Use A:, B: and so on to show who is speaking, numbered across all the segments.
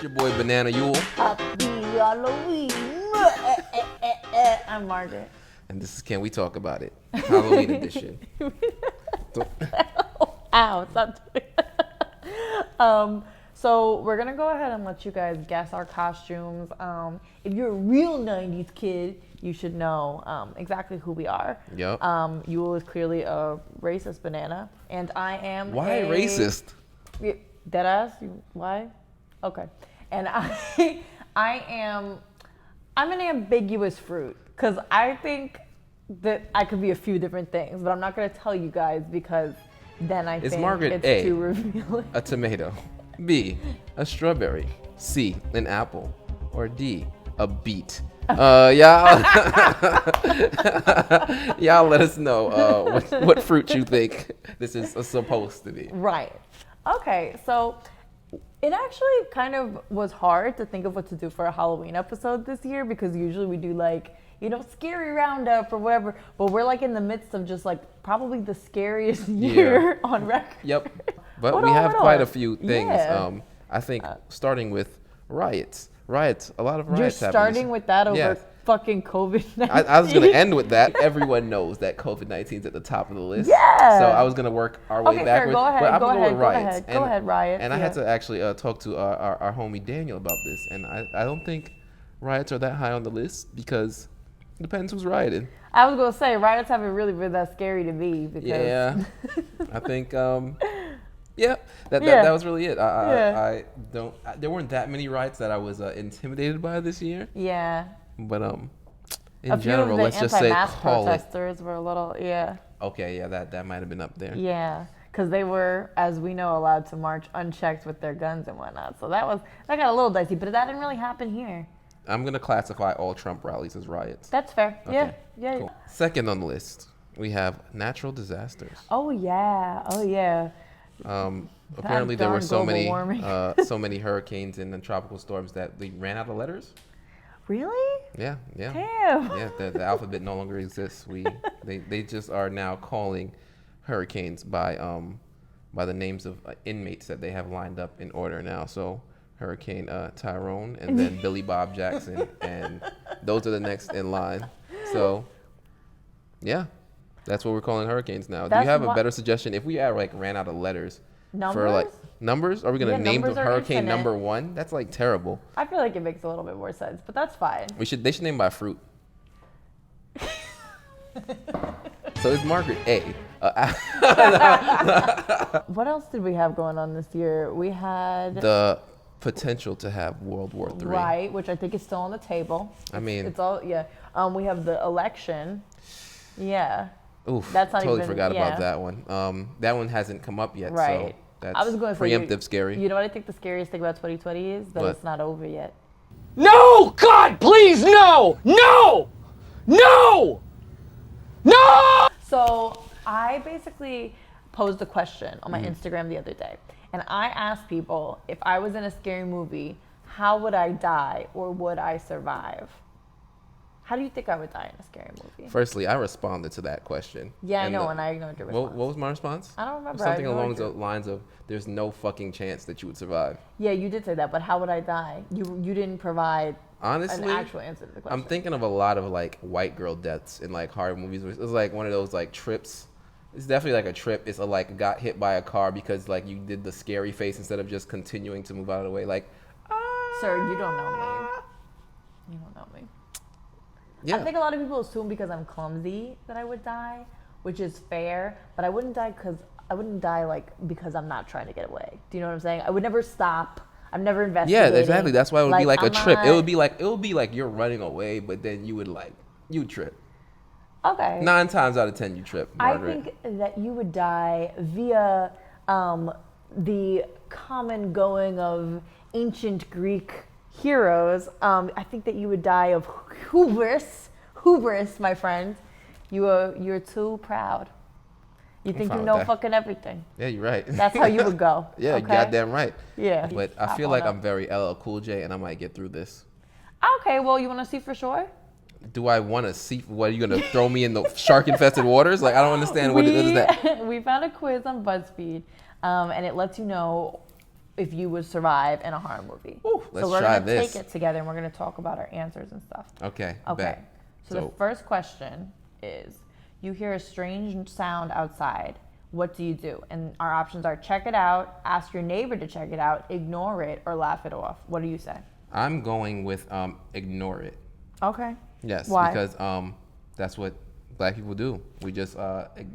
A: It's your boy Banana Yule.
B: Happy Halloween. I'm Margaret.
A: And this is Can We Talk About It? Halloween edition.
B: Ow, stop doing that. So we're going to go ahead and let you guys guess our costumes. If you're a real 90s kid, you should know exactly who we are.
A: Yep.
B: Yule is clearly a racist banana. And I am
A: Why racist?
B: Deadass? Why? Okay. And I'm an ambiguous fruit because I think that I could be a few different things, but I'm not going to tell you guys because then I think
A: Margaret
B: it's
A: A,
B: too revealing.
A: a tomato, B, a strawberry, C, an apple, or D, a beet? Y'all let us know what fruit you think this is supposed to be.
B: Right. Okay, so it actually kind of was hard to think of what to do for a Halloween episode this year because usually we do scary roundup or whatever, but we're in the midst of just probably the scariest year on record.
A: Yep. But we have quite a few things. Yeah. I think starting with riots. A lot of riots.
B: You're starting with that over fucking COVID-19.
A: I was going to end with that. Everyone knows that COVID-19 is at the top of the list.
B: Yeah.
A: So I was going to work our way backwards.
B: Sure,
A: but I'm
B: go
A: going to
B: ahead,
A: go with riots.
B: Go ahead, riots.
A: And I had to actually talk to our homie Daniel about this. And I don't think riots are that high on the list because it depends who's rioting.
B: I was going to say, riots haven't really been that scary to me. Because
A: yeah. I think... that was really it. I don't. There weren't that many riots that I was intimidated by this year.
B: Yeah.
A: But in general, let's just say call
B: protesters were a little
A: Okay, yeah, that might have been up there.
B: Yeah, because they were, as we know, allowed to march unchecked with their guns and whatnot. So that got a little dicey, but that didn't really happen here.
A: I'm gonna classify all Trump rallies as riots.
B: That's fair. Okay. Yeah.
A: Cool. Second on the list, we have natural disasters.
B: Oh yeah.
A: Apparently there were so many hurricanes and tropical storms that we ran out of letters.
B: Really?
A: Yeah.
B: Damn.
A: Yeah, the alphabet no longer exists. They just are now calling hurricanes by the names of inmates that they have lined up in order now. So Hurricane Tyrone and then Billy Bob Jackson, and those are the next in line. So yeah. That's what we're calling hurricanes now. Do you have a better suggestion? If we ran out of letters
B: numbers?
A: For numbers, are we gonna name the hurricane
B: infinite.
A: number one? That's terrible.
B: I feel like it makes a little bit more sense, but that's fine.
A: They should name by fruit. So it's Margaret A.
B: What else did we have going on this year? We had
A: the potential to have World War III.
B: Right, which I think is still on the table. It's all we have the election. Yeah.
A: Oof,
B: that's not
A: totally forgot about that one. That one hasn't come up yet,
B: right.
A: So that's
B: I was going to
A: preemptive scary.
B: You know what I think the scariest thing about 2020 is? That it's not over yet.
C: No! God, please, no! No! No! No!
B: So I basically posed a question on my Instagram the other day. And I asked people, if I was in a scary movie, how would I die or would I survive? How do you think I would die in a scary movie?
A: Firstly, I responded to that question.
B: Yeah, I know, and I ignored your response.
A: What was my response?
B: I don't remember.
A: Something along the lines of, there's no fucking chance that you would survive.
B: Yeah, you did say that, but how would I die? You didn't provide an actual answer to the question.
A: I'm thinking of a lot of white girl deaths in horror movies. It's one of those trips. It's definitely a trip. It's got hit by a car because you did the scary face instead of just continuing to move out of the way.
B: Sir, you don't know me. You don't know me.
A: Yeah.
B: I think a lot of people assume because I'm clumsy that I would die, which is fair, but I wouldn't die because I'm not trying to get away. Do you know what I'm saying? I would never stop. I'm never investigating.
A: Yeah, exactly. That's why it would be a trip. It would be like you're running away, but then you would you trip.
B: Okay.
A: 9 times out of 10 you trip, Margaret.
B: I think that you would die via the common going of ancient Greek heroes. I think that you would die of hubris, my friend. You're too proud. You think you know fucking everything.
A: Yeah, you're right.
B: That's how you would go.
A: Yeah,
B: okay?
A: Goddamn right.
B: Yeah.
A: But I feel like I'm very LL Cool J, and I might get through this.
B: Okay, well, you want to see for sure?
A: Do I want to see? What, are you going to throw me in the shark-infested waters? I don't understand. What is that?
B: We found a quiz on BuzzFeed, and it lets you know if you would survive in a horror movie.
A: Ooh, let's
B: so we're
A: try
B: gonna
A: this.
B: take it together and we're gonna talk about our answers and stuff.
A: Okay.
B: Okay.
A: Bet.
B: So the first question is, you hear a strange sound outside. What do you do? And our options are check it out, ask your neighbor to check it out, ignore it, or laugh it off. What do you say?
A: I'm going with ignore it.
B: Okay.
A: Yes.
B: Why?
A: Because that's what Black people do. We just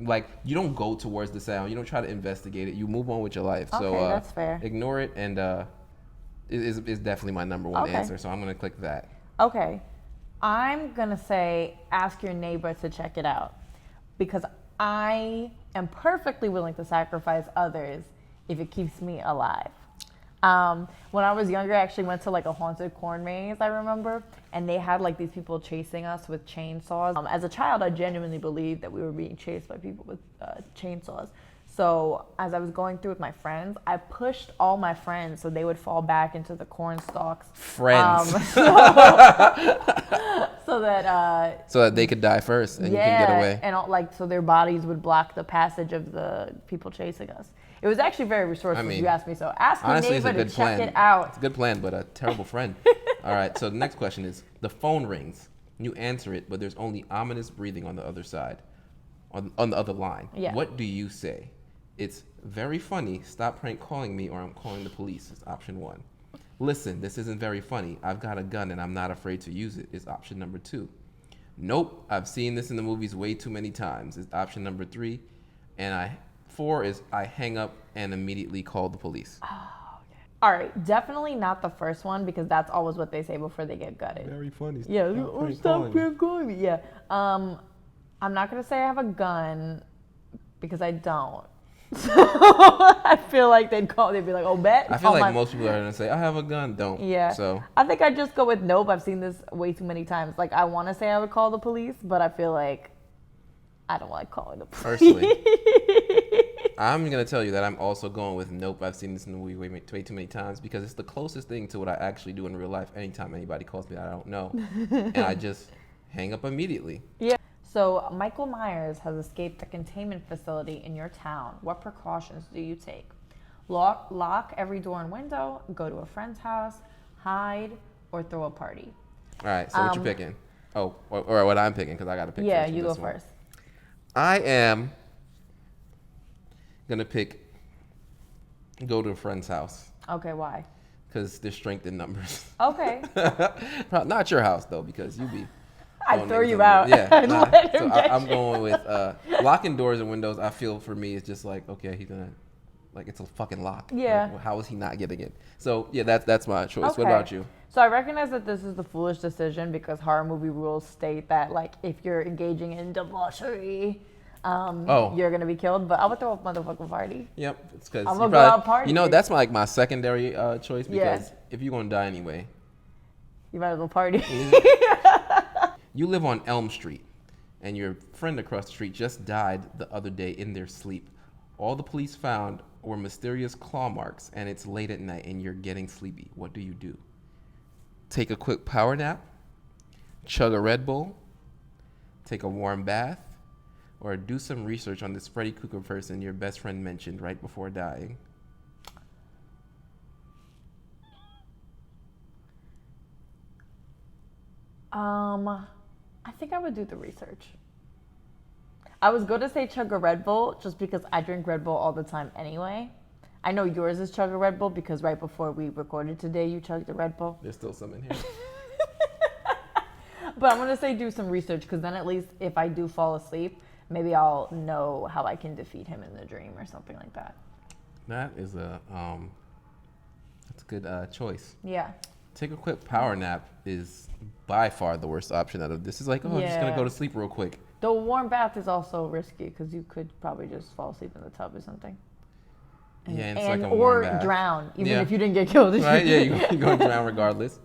A: like, you don't go towards the sound. You don't try to investigate it. You move on with your life.
B: Okay,
A: So
B: that's fair.
A: Ignore it, and is definitely my number one answer. So I'm gonna click that.
B: Okay. I'm going to say ask your neighbor to check it out because I am perfectly willing to sacrifice others if it keeps me alive. When I was younger, I actually went to like a haunted corn maze, I remember, and they had like these people chasing us with chainsaws. As a child, I genuinely believed that we were being chased by people with chainsaws. So as I was going through with my friends, I pushed all my friends so they would fall back into the corn stalks.
A: Friends.
B: So that
A: they could die first and you can get away.
B: And so their bodies would block the passage of the people chasing us. It was actually very resourceful, if you ask me. So ask your
A: Honestly,
B: neighbor
A: it's a good
B: to
A: plan.
B: check it out.
A: It's a good plan, but a terrible friend. All right, so the next question is, the phone rings. You answer it, but there's only ominous breathing on the other side, on the other line.
B: Yeah.
A: What do you say? It's very funny. Stop prank calling me or I'm calling the police. It's option 1. Listen, this isn't very funny. I've got a gun and I'm not afraid to use it. It's option number 2. Nope, I've seen this in the movies way too many times. It's option number 3. And 4 is I hang up and immediately call the police.
B: Oh, okay. All right, definitely not the first one because that's always what they say before they get gutted.
A: Very funny.
B: Yeah, stop prank calling me. Yeah. I'm not gonna say I have a gun because I don't. So I feel like they'd be like, oh, bet.
A: I feel like most people are going to say, I have a gun, don't.
B: Yeah.
A: So
B: I think I'd just go with nope. I've seen this way too many times. Like, I want to say I would call the police, but I feel like I don't like calling the police.
A: Personally, I'm going to tell you that I'm also going with nope. I've seen this in the movie way too many times because it's the closest thing to what I actually do in real life. Anytime anybody calls me that I don't know, and I just hang up immediately.
B: Yeah. So Michael Myers has escaped the containment facility in your town. What precautions do you take? Lock every door and window, go to a friend's house, hide, or throw a party?
A: All right, so what you picking? Oh, or what I'm picking, because I got to pick
B: Yeah,
A: first.
B: you go first.
A: I am going to go to a friend's house.
B: Okay, why?
A: Because there's strength in numbers.
B: Okay.
A: Not your house, though, because you be...
B: I'd throw you out.
A: Yeah,
B: So
A: I'm going with locking doors and windows. I feel for me, it's just like, okay, he's gonna, like, it's a fucking lock.
B: Yeah.
A: Like, how is he not getting it? So yeah, that's my choice.
B: Okay.
A: What about you?
B: So I recognize that this is the foolish decision because horror movie rules state that like if you're engaging in debauchery, you're gonna be killed. But I would throw a motherfucking party.
A: Yep, it's because
B: I'm gonna go out party.
A: You know, that's my secondary choice because
B: Yeah.
A: if you're gonna die anyway,
B: You might as well party.
A: you live on Elm Street, and your friend across the street just died the other day in their sleep. All the police found were mysterious claw marks, and it's late at night, and you're getting sleepy. What do you do? Take a quick power nap, chug a Red Bull, take a warm bath, or do some research on this Freddy Krueger person your best friend mentioned right before dying.
B: I think I would do the research. I was going to say chug a Red Bull just because I drink Red Bull all the time anyway. I know yours is chug a Red Bull because right before we recorded today, you chugged a Red Bull.
A: There's still some in here.
B: But I'm going to say do some research because then at least if I do fall asleep, maybe I'll know how I can defeat him in the dream or something like that.
A: That is that's a good choice.
B: Yeah.
A: Take a quick power nap is by far the worst option out of this. It's like, I'm just going to go to sleep real quick.
B: The warm bath is also risky because you could probably just fall asleep in the tub or something.
A: Yeah, and it's like a warm bath.
B: Drown, even if you didn't get killed.
A: Right? Yeah, you're going to drown regardless.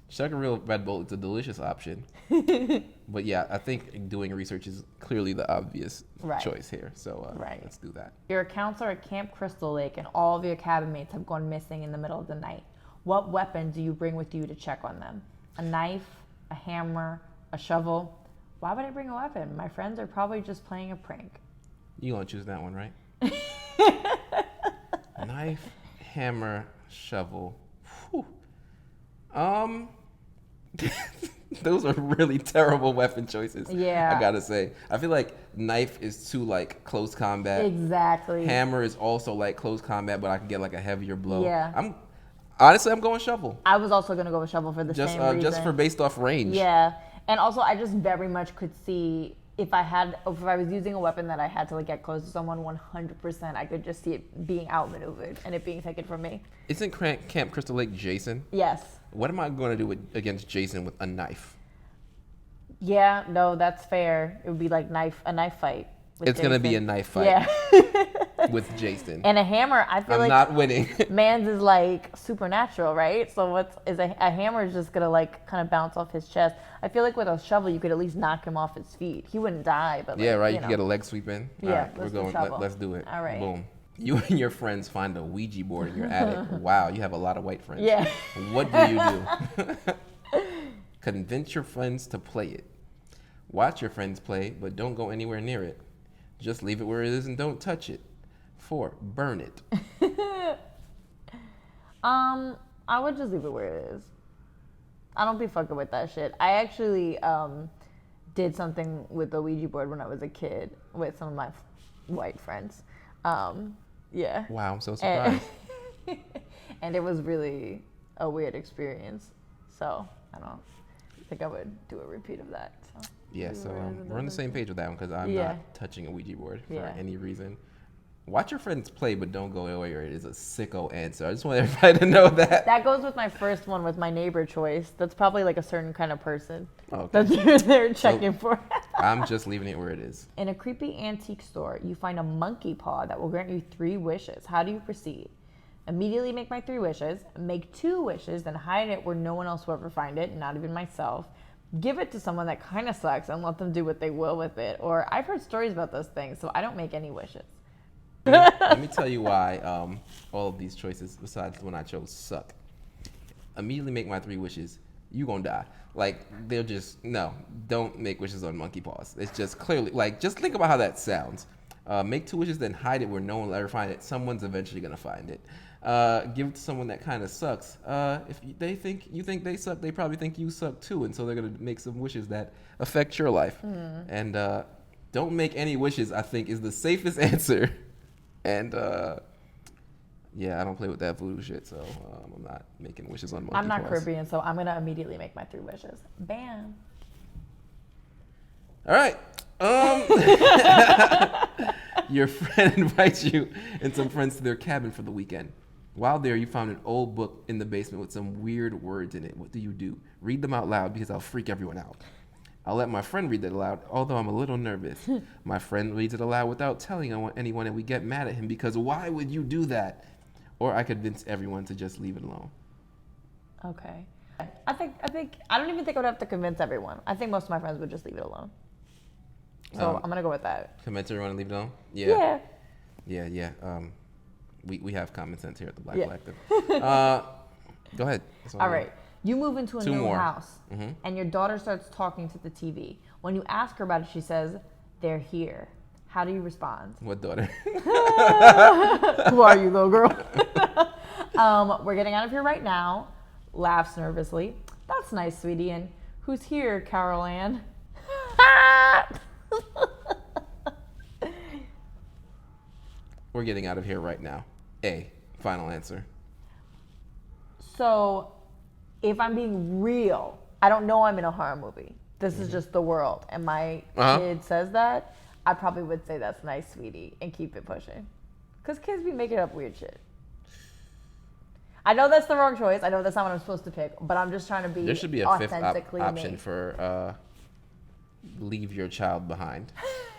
A: Chug a real Red Bull, it's a delicious option. But yeah, I think doing research is clearly the obvious choice here. So let's do that.
B: You're a counselor at Camp Crystal Lake and all of your cabin mates have gone missing in the middle of the night. What weapon do you bring with you to check on them? A knife, a hammer, a shovel? Why would I bring a weapon? My friends are probably just playing a prank.
A: You gonna choose that one, right? Knife, hammer, shovel. Whew. Those are really terrible weapon choices.
B: Yeah.
A: I gotta say. I feel like knife is too like close combat.
B: Exactly.
A: Hammer is also like close combat, but I can get like a heavier blow.
B: Yeah.
A: I'm going shovel.
B: I was also gonna go with shovel for the same reason.
A: Just for based off range.
B: Yeah, and also I just very much could see if I was using a weapon that I had to like get close to someone, 100%, I could just see it being outmaneuvered and it being taken from me.
A: Isn't Camp Crystal Lake Jason?
B: Yes.
A: What am I going to do against Jason with a knife?
B: Yeah, no, that's fair. It would be like a knife fight.
A: It's going to be a knife fight.
B: Yeah.
A: with Jason.
B: And a hammer, I feel
A: I'm
B: like
A: not winning.
B: man's is like supernatural, right? So a hammer is just gonna like kind of bounce off his chest. I feel like with a shovel you could at least knock him off his feet. He wouldn't die, but like,
A: yeah, right. You
B: know.
A: can get a leg sweep in.
B: Yeah,
A: all right,
B: let's
A: we're going.
B: do shovel.
A: Let's do it.
B: All right.
A: Boom. You and your friends find a Ouija board in your attic. Wow, you have a lot of white friends.
B: Yeah.
A: What do you do? Convince your friends to play it. Watch your friends play, but don't go anywhere near it. Just leave it where it is and don't touch it. 4, burn it.
B: I would just leave it where it is. I don't be fucking with that shit. I actually did something with the Ouija board when I was a kid with some of my white friends. Yeah.
A: Wow, I'm so surprised.
B: And it was really a weird experience. So I don't think I would do a repeat of that. So.
A: Yeah, so we're on the same page with that one because I'm
B: Yeah.
A: not touching a Ouija board for
B: Yeah.
A: any reason. Watch your friends play, but don't go away. It is a sicko answer. I just want everybody to know that.
B: That goes with my first one with my neighbor choice. That's probably like a certain kind of person
A: Okay.
B: that they're checking for.
A: I'm just leaving it where it is.
B: In a creepy antique store, you find a monkey paw that will grant you 3 wishes. How do you proceed? Immediately make my 3 wishes, make 2 wishes, then hide it where no one else will ever find it, not even myself. Give it to someone that kind of sucks and let them do what they will with it. Or I've heard stories about those things, so I don't make any wishes.
A: Let me tell you why all of these choices, besides the one I chose, suck. Immediately make my 3 wishes. You gonna die. Like, they're just, no, don't make wishes on monkey paws. It's just clearly, like, just think about how that sounds. Make 2 wishes, then hide it where no one will ever find it. Someone's eventually gonna find it. Give it to someone that kind of sucks. If they think you think they suck, they probably think you suck too, and so they're gonna make some wishes that affect your life. And don't make any wishes, I think, is the safest answer. And yeah, I don't play with that voodoo shit, so I'm not making wishes on monkey
B: I'm not
A: paws.
B: Caribbean, so I'm going to immediately make my 3 wishes. Bam.
A: All right. Your friend invites you and some friends to their cabin for the weekend. While there, you found an old book in the basement with some weird words in it. What do? Read them out loud because I'll freak everyone out. I'll let my friend read it aloud, although I'm a little nervous. My friend reads it aloud without telling anyone, and we get mad at him because why would you do that? Or I convince everyone to just leave it alone.
B: Okay. I don't even think I would have to convince everyone. I think most of my friends would just leave it alone. So I'm going to go with that.
A: Convince everyone to leave it alone?
B: Yeah.
A: Yeah. We have common sense here at the Black
B: Yeah.
A: Collective. Go ahead.
B: All right. You move into a
A: 2
B: new
A: more.
B: house, and your daughter starts talking to the TV. When you ask her about it, she says, "They're here." How do you respond?
A: What daughter?
B: Who are you, little girl? We're getting out of here right now. Laughs nervously. That's nice, sweetie. And who's here, Carol Ann?
A: We're getting out of here right now. A. Final answer.
B: So, if I'm being real, I don't know I'm in a horror movie. This is just the world. And my kid says that, I probably would say that's nice, sweetie, and keep it pushing. Because kids be making up weird shit. I know that's the wrong choice. I know that's not what I'm supposed to pick, but I'm just trying to be
A: There should be a 5th
B: authentically
A: option
B: me.
A: for leave your child behind.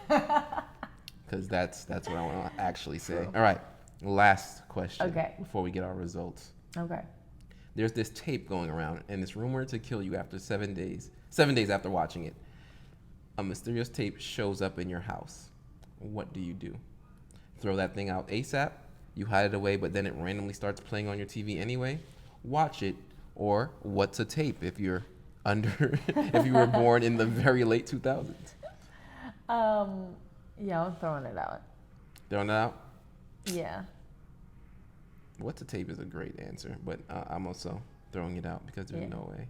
A: Because that's what I want to actually say.
B: True.
A: All right. Last question.
B: Okay.
A: Before we get our results.
B: Okay.
A: There's this tape going around, and it's rumored to kill you after 7 days. 7 days after watching it. A mysterious tape shows up in your house. What do you do? Throw that thing out ASAP? You hide it away, but then it randomly starts playing on your TV anyway? Watch it. Or what's a tape if you're if you were born in the very late 2000s?
B: Yeah, I'm throwing it out.
A: Throwing it out?
B: Yeah.
A: What to tape is a great answer, but I'm also throwing it out because there's no way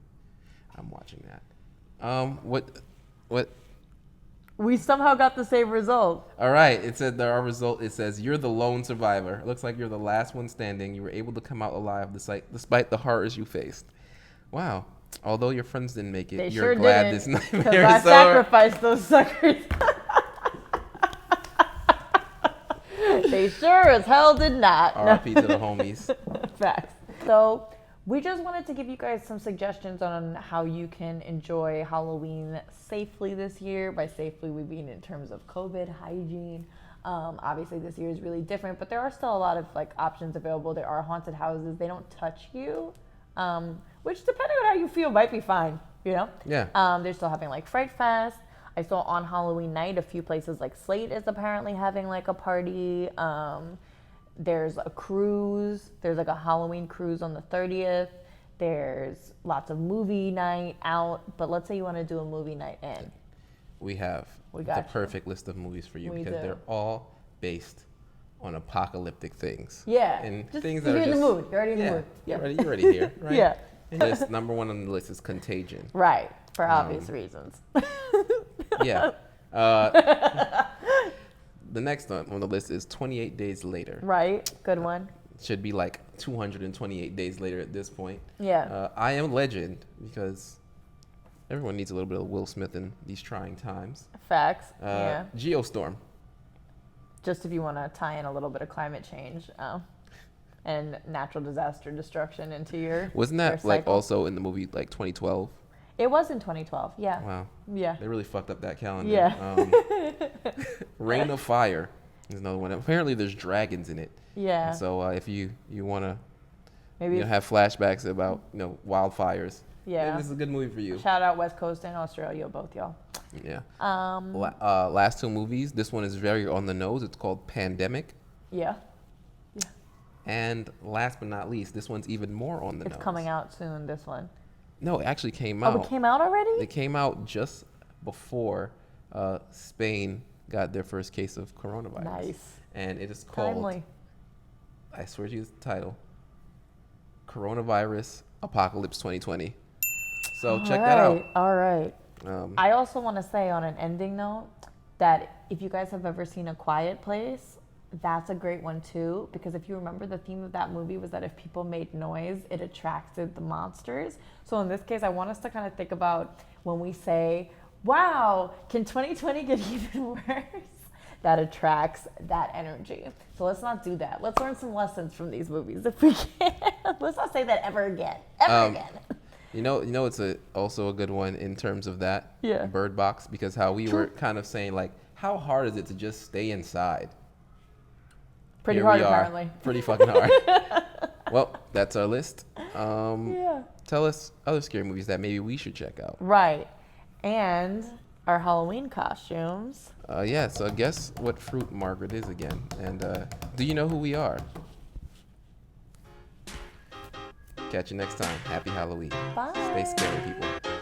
A: I'm watching that. What?
B: We somehow got the same result.
A: All right. It said our result. It says you're the lone survivor. It looks like you're the last one standing. You were able to come out alive despite the horrors you faced. Wow. Although your friends didn't make it,
B: They
A: you're
B: sure
A: glad
B: didn't,
A: this nightmare
B: because
A: is
B: I
A: over.
B: sacrificed those suckers. They sure as hell did not.
A: R.I.P. to the homies.
B: Facts. So we just wanted to give you guys some suggestions on how you can enjoy Halloween safely this year. By safely, we mean in terms of COVID, hygiene. Obviously, this year is really different, but there are still a lot of like options available. There are haunted houses. They don't touch you, which depending on how you feel might be fine, you know?
A: Yeah.
B: They're still having like Fright Fest. I saw on Halloween night a few places like Slate is apparently having like a party. There's a cruise. There's like a Halloween cruise on the 30th. There's lots of movie night out. But let's say you want to do a movie night in.
A: We have
B: got you.
A: perfect list of movies for you
B: We
A: because
B: do.
A: they're all based on apocalyptic things.
B: Yeah.
A: And
B: Just
A: things
B: you're
A: that are
B: in the
A: just,
B: mood. You're already in the mood.
A: You're already here, right?
B: Yeah.
A: And this number one on the list is Contagion.
B: Right. For obvious reasons.
A: Yeah. The next one on the list is 28 Days Later.
B: Right. Good one.
A: Should be like 228 days later at this point.
B: Yeah.
A: I Am Legend, because everyone needs a little bit of Will Smith in these trying times.
B: Facts. Yeah.
A: Geostorm.
B: Just if you want to tie in a little bit of climate change and natural disaster destruction into your
A: Wasn't
B: your
A: that like
B: cycle.
A: also in the movie like 2012?
B: It was in 2012. Yeah.
A: Wow.
B: Yeah.
A: They really fucked up that calendar.
B: Yeah.
A: Rain of Fire is another one. Apparently there's dragons in it.
B: Yeah.
A: And so if you want to
B: Maybe
A: have flashbacks about wildfires,
B: Yeah.
A: this is a good movie for you.
B: shout out West Coast and Australia, both y'all.
A: Yeah. Last two movies. This one is very on the nose. It's called Pandemic.
B: Yeah.
A: And last but not least, this one's even more on the nose.
B: It's coming out soon, this one.
A: No, it actually came
B: Oh,
A: out.
B: it came out already?
A: It came out just before Spain got their first case of coronavirus.
B: Nice.
A: And it is called,
B: Timely.
A: I swear to you, the title, Coronavirus Apocalypse 2020. So check that out.
B: All right.
A: Um,
B: I also want to say on an ending note that if you guys have ever seen A Quiet Place, that's a great one too, because if you remember, the theme of that movie was that if people made noise, it attracted the monsters. So in this case, I want us to kind of think about when we say, wow, can 2020 get even worse? That attracts that energy. So let's not do that. Let's learn some lessons from these movies if we can. Let's not say that ever again. Ever again.
A: You know, it's also a good one in terms of that.
B: Yeah.
A: Bird Box, because how we
B: True.
A: were kind of saying like, how hard is it to just stay inside?
B: Pretty
A: Here
B: hard,
A: we are.
B: apparently.
A: Pretty fucking hard. Well, that's our list.
B: Yeah.
A: Tell us other scary movies that maybe we should check out.
B: Right. And our Halloween costumes.
A: Yeah, so guess what fruit Margaret is again. And do you know who we are? Catch you next time. Happy Halloween.
B: Bye.
A: Stay scary, people.